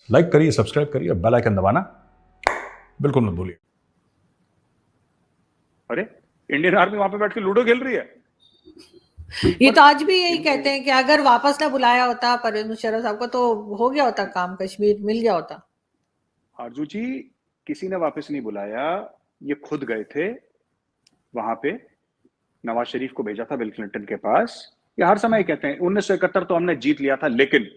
Like करिए, subscribe करिए, bell icon दबाना बिल्कुल मत भूलिए। अरे इंडियन आर्मी वहां पे बैठ के लूडो खेल रही है। ये पर तो आज भी यही कहते हैं कि अगर वापस ना बुलाया होता परवेज मुशर्रफ साहब को तो हो गया होता काम, कश्मीर मिल गया होता। आरजू जी, किसी ने वापस नहीं बुलाया, ये खुद गए थे वहां पे। नवाज शरीफ को भेजा था बिल क्लिंटन के पास। ये हर समय कहते हैं 1971 तो हमने जीत लिया था, लेकिन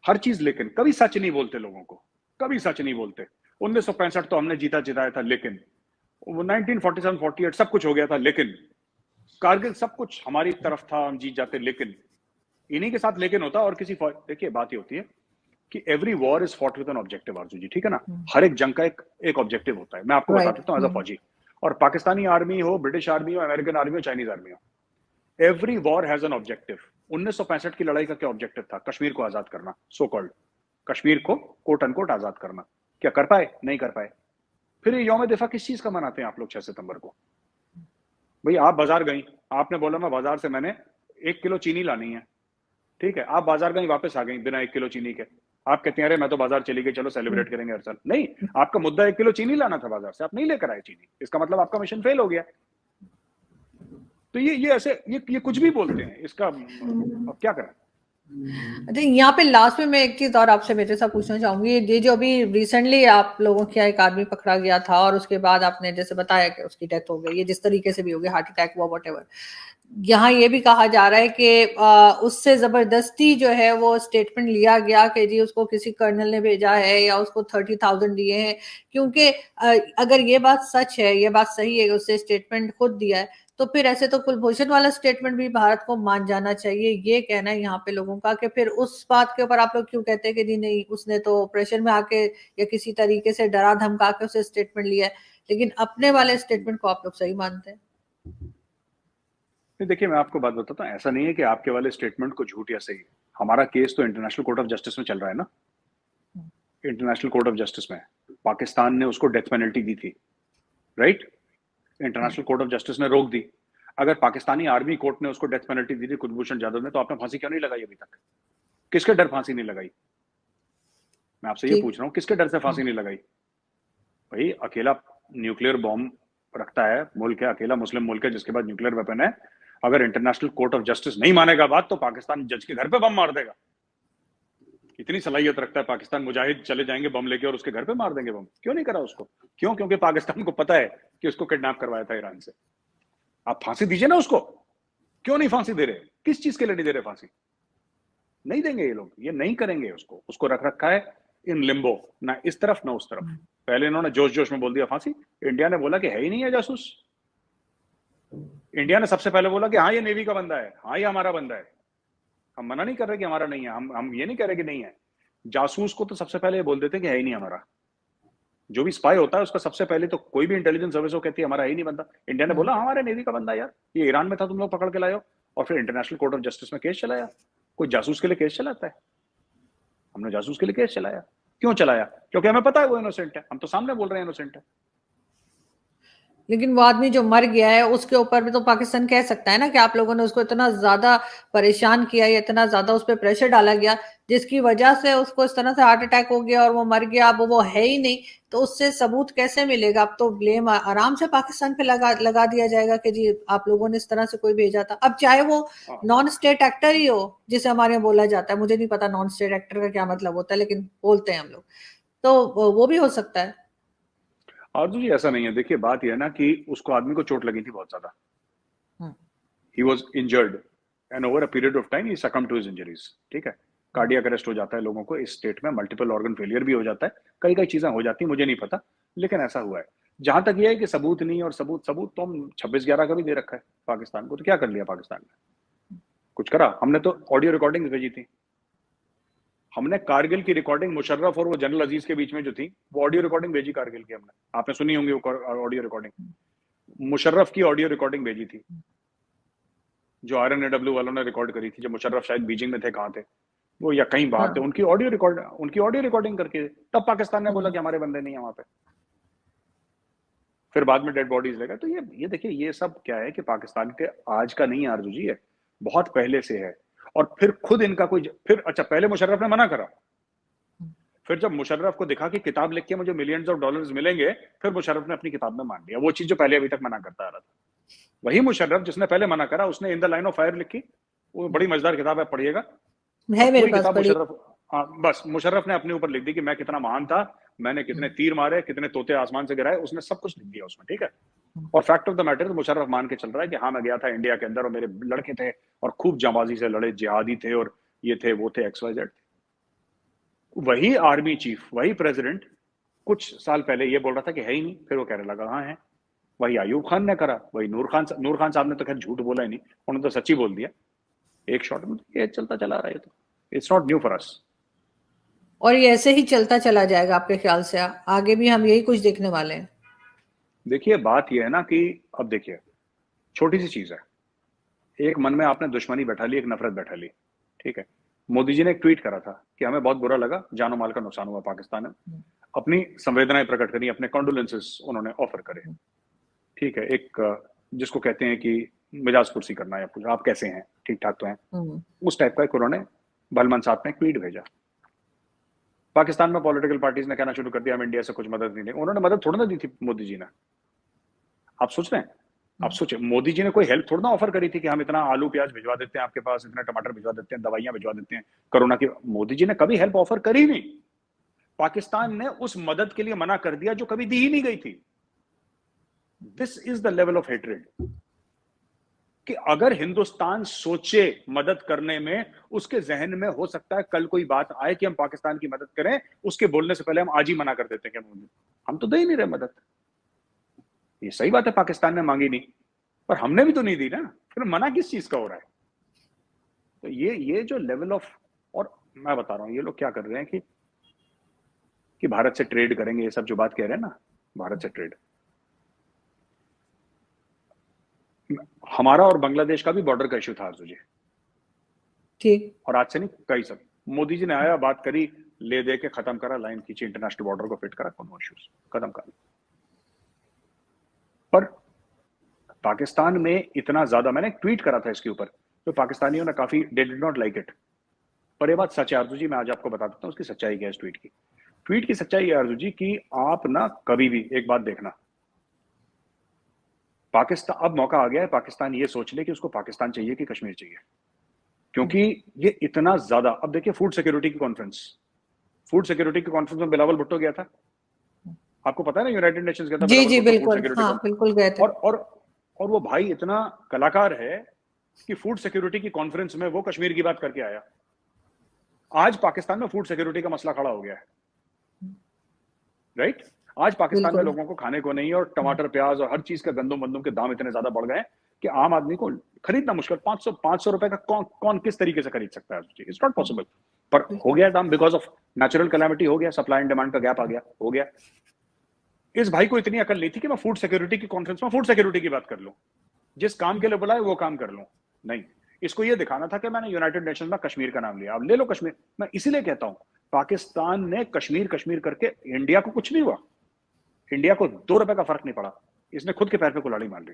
हर चीज लेकिन, कभी सच नहीं बोलते लोगों को, कभी सच नहीं बोलते। 1965 तो हमने जीता जिताया था, लेकिन वो 1947 48 सब कुछ हो गया था, लेकिन कारगिल सब कुछ हमारी तरफ था, हम जीत जाते। लेकिन इन्हीं के साथ लेकिन होता। और किसी देखिए बात ये होती है कि every war is fought with an objective आरजू जी, ठीक है ना। हर एक जंग का एक ऑब्जेक्टिव होता है। मैं आपको बता राइट। देता हूँ एज अ फौजी, और पाकिस्तानी आर्मी हो, ब्रिटिश आर्मी हो, अमेरिकन आर्मी हो, चाइनीज आर्मी हो, every war has an objective. 1965 की लड़ाई का क्या ऑब्जेक्टिव था? कश्मीर को आजाद करना, सो कॉल्ड कश्मीर को कोट अनकोट आजाद करना। क्या कर पाए? नहीं कर पाए। फिर ये यौम दिफा किस चीज का मनाते हैं आप लोग 6 सितंबर को? भाई आप बाजार गई, आपने बोला मैं बाजार से मैंने 1 किलो चीनी लानी है, ठीक है। आप बाजार गई, वापस आ गई बिना 1 किलो चीनी के। आप कहते हैं अरे मैं तो बाजार चली गई, चलो सेलिब्रेट करेंगे हर साल। नहीं, आपका मुद्दा 1 किलो चीनी लाना था बाजार से, आप नहीं लेकर आए चीनी, इसका मतलब आपका मिशन फेल हो गया। तो ये ऐसे ये कुछ भी बोलते हैं, इसका अब क्या करें? अच्छा, यहाँ पे लास्ट में मैं एक चीज और आपसे मेरे साथ पूछना चाहूंगी। ये जो अभी रिसेंटली आप लोगों के यहाँ एक आदमी पकड़ा गया था और उसके बाद आपने जैसे बताया कि उसकी डेथ हो गई, ये जिस तरीके से भी हो गया, हार्ट अटैक हुआ, वट, यहाँ ये भी कहा जा रहा है कि उससे जबरदस्ती जो है वो स्टेटमेंट लिया गया कि जी उसको किसी कर्नल ने भेजा है या उसको 30,000 दिए हैं। क्योंकि अगर ये बात सच है, ये बात सही है, उससे स्टेटमेंट खुद दिया है, तो फिर ऐसे तो कुलभूषण वाला स्टेटमेंट भी भारत को मान जाना चाहिए। ये कहना है यहाँ पे लोगों का कि फिर उस बात के ऊपर आप लोग क्यों कहते हैं कि जी नहीं, उसने तो प्रेशर में आके या किसी तरीके से डरा धमका के उसे स्टेटमेंट लिया है, लेकिन अपने वाले स्टेटमेंट को आप लोग सही मानते हैं। नहीं, देखिए मैं आपको बात बताता हूँ, ऐसा नहीं है कि आपके वाले स्टेटमेंट को झूठ या सही है। हमारा केस तो इंटरनेशनल कोर्ट ऑफ जस्टिस में चल रहा है ना। इंटरनेशनल कोर्ट ऑफ जस्टिस में पाकिस्तान ने उसको डेथ पेनल्टी दी थी, right. International court of justice ने रोक दी। अगर पाकिस्तानी आर्मी कोर्ट ने उसको डेथ पेनल्टी दी थी कुलभूषण जाधव ने, तो आपने फांसी क्यों नहीं लगाई अभी तक? किसके डर फांसी नहीं लगाई? मैं आपसे ये ठीक। पूछ रहा हूँ, किसके डर से फांसी नहीं लगाई? भाई अकेला न्यूक्लियर बॉम्ब रखता है मुल्क है, अकेला मुस्लिम मुल्क है जिसके पास न्यूक्लियर वेपन है। अगर इंटरनेशनल कोर्ट ऑफ जस्टिस नहीं मानेगा बात, तो पाकिस्तान जज के घर पे बम मार देगा। इतनी सलाहियत रखता है पाकिस्तान, मुजाहिद चले जाएंगे बम लेके और उसके घर पे मार देंगे बम। क्यों नहीं करा उसको? क्यों? क्योंकि पाकिस्तान को पता है कि उसको किडनैप करवाया था ईरान से। आप फांसी दीजिए ना उसको। क्यों नहीं फांसी दे रहे? किस चीज के लिए नहीं दे रहे फांसी? नहीं देंगे ये लोग, ये नहीं करेंगे। उसको रख रखा है इन लिम्बो, ना इस तरफ ना उस तरफ। पहले इन्होंने जोश जोश में बोल दिया फांसी। इंडिया ने बोला कि है ही नहीं है जासूस। इंडिया ने सबसे पहले बोला कि हाँ ये नेवी का बंदा है, हाँ ये हमारा बंदा है। हम मना नहीं कर रहे कि हमारा नहीं है, हम ये नहीं कह रहे कि नहीं है। जासूस को तो सबसे पहले ये बोल देते कि है ही नहीं हमारा। जो भी स्पाई होता है उसका सबसे पहले तो कोई भी इंटेलिजेंस सर्विस हो कहती है हमारा ही नहीं बंदा। इंडिया ने बोला हमारे नेवी का बंदा यार, ये ईरान में था, तुम लोग पकड़ के लाए हो। और फिर इंटरनेशनल कोर्ट ऑफ जस्टिस में केस चलाया। कोई जासूस के लिए केस चलाता है? हमने जासूस के लिए केस चलाया। क्यों चलाया? क्योंकि हमें पता है वो इनोसेंट है। हम तो सामने बोल रहे हैं इनोसेंट है। लेकिन वो आदमी जो मर गया है उसके ऊपर भी तो पाकिस्तान कह सकता है ना कि आप लोगों ने उसको इतना ज्यादा परेशान किया या इतना ज्यादा उस पर प्रेशर डाला गया जिसकी वजह से उसको इस तरह से हार्ट अटैक हो गया और वो मर गया। अब वो है ही नहीं, तो उससे सबूत कैसे मिलेगा? अब तो ब्लेम आराम से पाकिस्तान पे लगा दिया जाएगा कि जी आप लोगों ने इस तरह से कोई भेजा था। अब चाहे वो नॉन स्टेट एक्टर ही हो, जिसे हमारे यहाँ बोला जाता है, मुझे नहीं पता नॉन स्टेट एक्टर का क्या मतलब होता है, लेकिन बोलते हैं हम लोग, तो वो भी हो सकता है। आरजू जी ऐसा नहीं है। देखिए बात यह है ना कि उसको आदमी को चोट लगी थी बहुत ज्यादा। He was injured and over a period of time he succumb to his injuries, ठीक है। कार्डियक अरेस्ट हो जाता है लोगों को इस स्टेट में, मल्टीपल ऑर्गन फेलियर भी हो जाता है, कई कई चीजें हो जाती है, मुझे नहीं पता, लेकिन ऐसा हुआ है। जहां तक यह है कि सबूत नहीं, और सबूत सबूत तो हम 26/11 का भी दे रखा है पाकिस्तान को। तो क्या कर लिया पाकिस्तान ने? कुछ करा? हमने तो ऑडियो रिकॉर्डिंग भेजी थी। हमने कारगिल की रिकॉर्डिंग, मुशर्रफ और वो जनरल अजीज के बीच में जो थी, वो ऑडियो रिकॉर्डिंग भेजी कारगिल की हमने। आपने सुनी होंगी वो ऑडियो रिकॉर्डिंग। मुशर्रफ की ऑडियो रिकॉर्डिंग भेजी थी, जो RNAW वालों ने रिकॉर्ड करी थी, जब मुशर्रफ शायद बीजिंग में थे, कहाँ थे वो, या कहीं बाहर थे। उनकी ऑडियो रिकॉर्डिंग करके तब पाकिस्तान ने बोला कि हमारे बंदे नहीं है वहां पे। फिर बाद में डेड बॉडीज लेगा। तो ये देखिए, ये सब क्या है कि पाकिस्तान के आज का नहीं है आरजू जी, है बहुत पहले से है। और फिर खुद इनका कोई फिर अच्छा, पहले मुशर्रफ ने मना करा, फिर जब मुशर्रफ को दिखा कि किताब लिख के मुझे मिलियंस ऑफ डॉलर्स मिलेंगे, फिर मुशर्रफ ने अपनी किताब में मान लिया वो चीज जो पहले अभी तक मना करता आ रहा था। वही मुशर्रफ जिसने पहले मना करा, उसने in the line of fire लिखी, वो बड़ी मजेदार किताब है, पढ़िएगा। है मेरे पूरी पास किताब पढ़ी। मुशर्रफ, हाँ, बस मुशर्रफ ने अपने ऊपर लिख दी कि मैं कितना महान था, मैंने कितने तीर मारे, कितने तोते आसमान से गिराए, उसने सब कुछ लिख दिया उसमें, ठीक है। और fact of the matter Musharraf मान के चल रहा है कि हाँ मैं गया था इंडिया के अंदर और मेरे लड़के थे और खूब जांबाजी से लड़े, जिहादी थे और ये थे वो थे XYZ। वही आर्मी चीफ, वही प्रेसिडेंट कुछ साल पहले ये बोल रहा था कि है ही नहीं, फिर वो कहने लगा हाँ है। वही अयूब खान ने करा, वही नूर खान साहब ने तो खैर झूठ बोला ही नहीं, उन्होंने तो सच्ची बोल दिया एक शॉट में। ये चलता चला रहा है, तो it's not new for us. और ये ऐसे ही चलता चला जाएगा आपके ख्याल से? आगे भी हम यही कुछ देखने वाले हैं? देखिए बात यह है ना कि अब देखिए छोटी सी चीज है, एक मन में आपने दुश्मनी बैठा ली, एक नफरत बैठा ली, ठीक है। मोदी जी ने एक ट्वीट करा था कि हमें बहुत बुरा लगा, जानो माल का नुकसान हुआ पाकिस्तान में, अपनी संवेदनाएं प्रकट करी, अपने कॉन्डोलेंसेस उन्होंने ऑफर करे, ठीक है। एक जिसको कहते हैं कि मिजाज कुर्सी करना या कुछ, आप कैसे हैं, ठीक ठाक तो हैं, उस टाइप का एक उन्होंने बलमन साहब ने ट्वीट भेजा। पाकिस्तान में पॉलिटिकल पार्टीज ने कहना शुरू कर दिया हम इंडिया से कुछ मदद नहीं लेंगे। उन्होंने मदद थोड़ा ना दी थी मोदी जी ने, आप सोच रहे हैं? आप सोचिए, मोदी जी ने कोई हेल्प थोड़ा ना ऑफर करी थी कि हम इतना आलू प्याज भिजवा देते हैं आपके पास, इतना टमाटर भिजवा देते हैं, दवाइयां भिजवा देते हैं कोरोना की। मोदी जी ने कभी हेल्प ऑफर करी नहीं। पाकिस्तान ने उस मदद के लिए मना कर दिया जो कभी दी ही नहीं गई थी। This is the level of hatred कि अगर हिंदुस्तान सोचे मदद करने में, उसके जहन में हो सकता है कल कोई बात आए कि हम पाकिस्तान की मदद करें, उसके बोलने से पहले हम आज ही मना कर देते हैं कि हम तो दे ही नहीं रहे मदद। ये सही बात है, पाकिस्तान ने मांगी नहीं, पर हमने भी तो नहीं दी ना, फिर मना किस चीज का हो रहा है? तो ये जो लेवल ऑफ, और मैं बता रहा हूं ये लोग क्या कर रहे हैं कि भारत से ट्रेड करेंगे, ये सब जो बात कह रहे हैं ना, भारत से ट्रेड। हमारा और बांग्लादेश का भी बॉर्डर का इश्यू था अर्जुन जी, ठीक। और आज से नहीं, कई सब मोदी जी ने आया, बात करी, ले दे के खत्म करा, लाइन खींची, इंटरनेशनल बॉर्डर को फिट करा, कोनो इश्यूज खत्म कर। पर पाकिस्तान में इतना ज्यादा, मैंने एक ट्वीट करा था इसके ऊपर, तो पाकिस्तानियों ने काफी डिड नॉट लाइक इट, पर ये बात सच है अर्जुन जी, मैं आज आपको बता देता हूँ उसकी सच्चाई क्या है। इस ट्वीट की सच्चाई है अर्जुन जी कि आप ना कभी भी एक बात देखना, पाकिस्तान, अब मौका आ गया है पाकिस्तान ये सोच ले कि उसको पाकिस्तान चाहिए कि कश्मीर चाहिए, क्योंकि ये इतना ज्यादा। अब देखिए फूड सिक्योरिटी की कॉन्फ्रेंस में बिलावल भुट्टो गया था, आपको पता है ना, यूनाइटेड नेशंस गया था जी जी बिलावल भुट्टो फूड बिल्कुल, सिक्योरिटी हाँ बिल्कुल गए थे। और वो भाई इतना कलाकार है कि फूड सिक्योरिटी की कॉन्फ्रेंस में वो कश्मीर की बात करके आया। आज पाकिस्तान में फूड सिक्योरिटी का मसला खड़ा हो गया है, राइट? आज पाकिस्तान में लोगों को खाने को नहीं, और टमाटर प्याज और हर चीज का गंदम बंदम के दाम इतने ज्यादा बढ़ गए हैं कि आम आदमी को खरीदना मुश्किल। 500 रुपए का कौन किस तरीके से खरीद सकता है? It's not possible. पर हो गया दाम, बिकॉज ऑफ नेचुरल कैलामिटी हो गया, सप्लाई एंड डिमांड का गैप आ गया, हो गया। इस भाई को इतनी अकल नहीं थी कि मैं फूड सिक्योरिटी की कॉन्फ्रेंस में फूड सिक्योरिटी की बात कर लूं, जिस काम के लिए बुलाए वो काम कर लूं। नहीं, इसको ये दिखाना था कि मैंने यूनाइटेड नेशंस में कश्मीर का नाम लिया, अब ले लो कश्मीर। मैं इसीलिए कहता हूं पाकिस्तान ने कश्मीर करके इंडिया को कुछ नहीं हुआ, इंडिया को 2 रुपए का फर्क नहीं पड़ा, इसने खुद के पैर पे कुल्हाड़ी मार ली।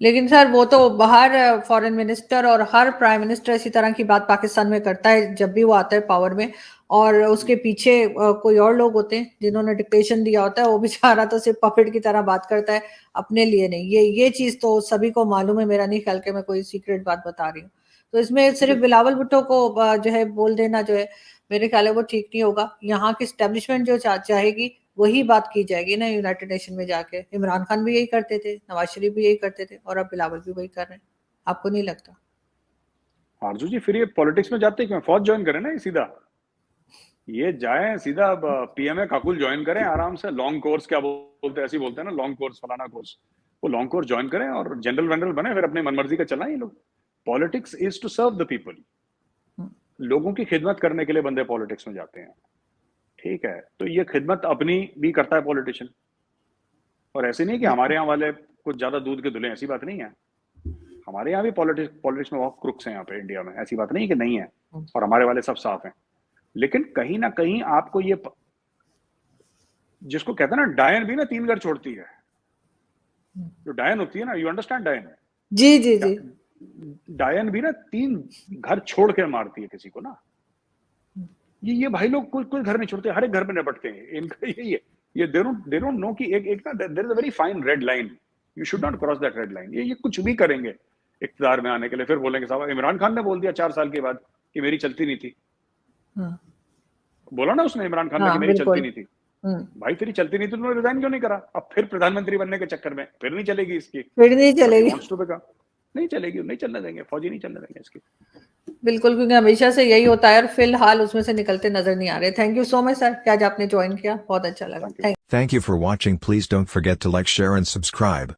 लेकिन सर वो तो बाहर फॉरेन मिनिस्टर और हर प्राइम मिनिस्टर इसी तरह की बात पाकिस्तान में करता है जब भी वो आता है पावर में, और उसके पीछे कोई और लोग होते हैं जिन्होंने डिक्टेशन दिया होता है, वो बेचारा तो सिर्फ पपेट की तरह बात करता है, अपने लिए नहीं। ये चीज तो सभी को मालूम है, मेरा नहीं ख्याल कि मैं कोई सीक्रेट बात बता रही हूँ। तो इसमें सिर्फ बिलावल भुट्टो को जो है बोल देना जो है, मेरे ख्याल है वो ठीक नहीं होगा। यहाँ की स्टैब्लिशमेंट जो चाहेगी वही बात की जाएगी ना यूनाइटेड नेशन में जाके। इमरान खान भी यही करते थे, नवाज शरीफ भी यही करते थे, और अब बिलावल भी वही कर रहे हैं। आपको नहीं लगता? आरजू जी फिर ये पॉलिटिक्स में जाते क्यों? फौज ज्वाइन करें ना, ये सीधा ये जाए सीधा पीएमए काकुल ज्वाइन करें आराम से, लॉन्ग कोर्स क्या बोलते हैं, ऐसे बोलते हैं ना, लॉन्ग कोर्स फलाना कोर्स, वो लॉन्ग कोर्स ज्वाइन करें और जनरल वेनरल बने, फिर अपनी मनमर्जी का चलाएं। ये लोग, politics is to serve the people, लोगों की खिदमत करने के लिए बंदे पॉलिटिक्स में जाते हैं, ठीक है। तो ये खिदमत अपनी भी करता है पॉलिटिशियन, और ऐसे नहीं कि हमारे यहाँ वाले कुछ ज्यादा दूध के धुले, ऐसी बात नहीं है। हमारे यहाँ भी पॉलिटिक्स में बहुत क्रुक्स हैं यहाँ पे इंडिया में, ऐसी बात नहीं कि नहीं है, और हमारे वाले सब साफ हैं। लेकिन कहीं ना कहीं आपको ये, जिसको कहते हैं ना डायन भी ना 3 घर छोड़ती है, जो डायन होती है ना, यू अंडरस्टैंड डायन? जी जी जी। डायन भी ना 3 घर छोड़ के मारती है किसी को ना, ये भाई लोग कोई घर नहीं छोड़ते, हर एक घर में निपटते हैं इनका। ये दे डोंट नो कि एक ना there is a very fine red line, you should not cross that red line. ये कुछ भी करेंगे इख्तियार में आने के लिए, फिर बोलेंगे साहब इमरान खान ने बोल दिया 4 साल के बाद कि मेरी चलती नहीं थी। बोला ना उसने, इमरान खान ने कि मेरी चलती नहीं थी। भाई तेरी चलती नहीं थी, तुमने रिजाइन क्यों नहीं करा? अब फिर प्रधानमंत्री बनने के चक्कर में फिर नहीं चलेगी इसकी, फिर नहीं चलेगी, नहीं चलेगी, नहीं चलने देंगे, फौजी नहीं चलने देंगे इसकी। बिल्कुल, क्योंकि हमेशा से यही होता है और फिलहाल उसमें से निकलते नजर नहीं आ रहे। Thank you so much sir कि आज आपने ज्वाइन किया, बहुत अच्छा लगा। Thank you for watching. Please don't forget to like, share and subscribe.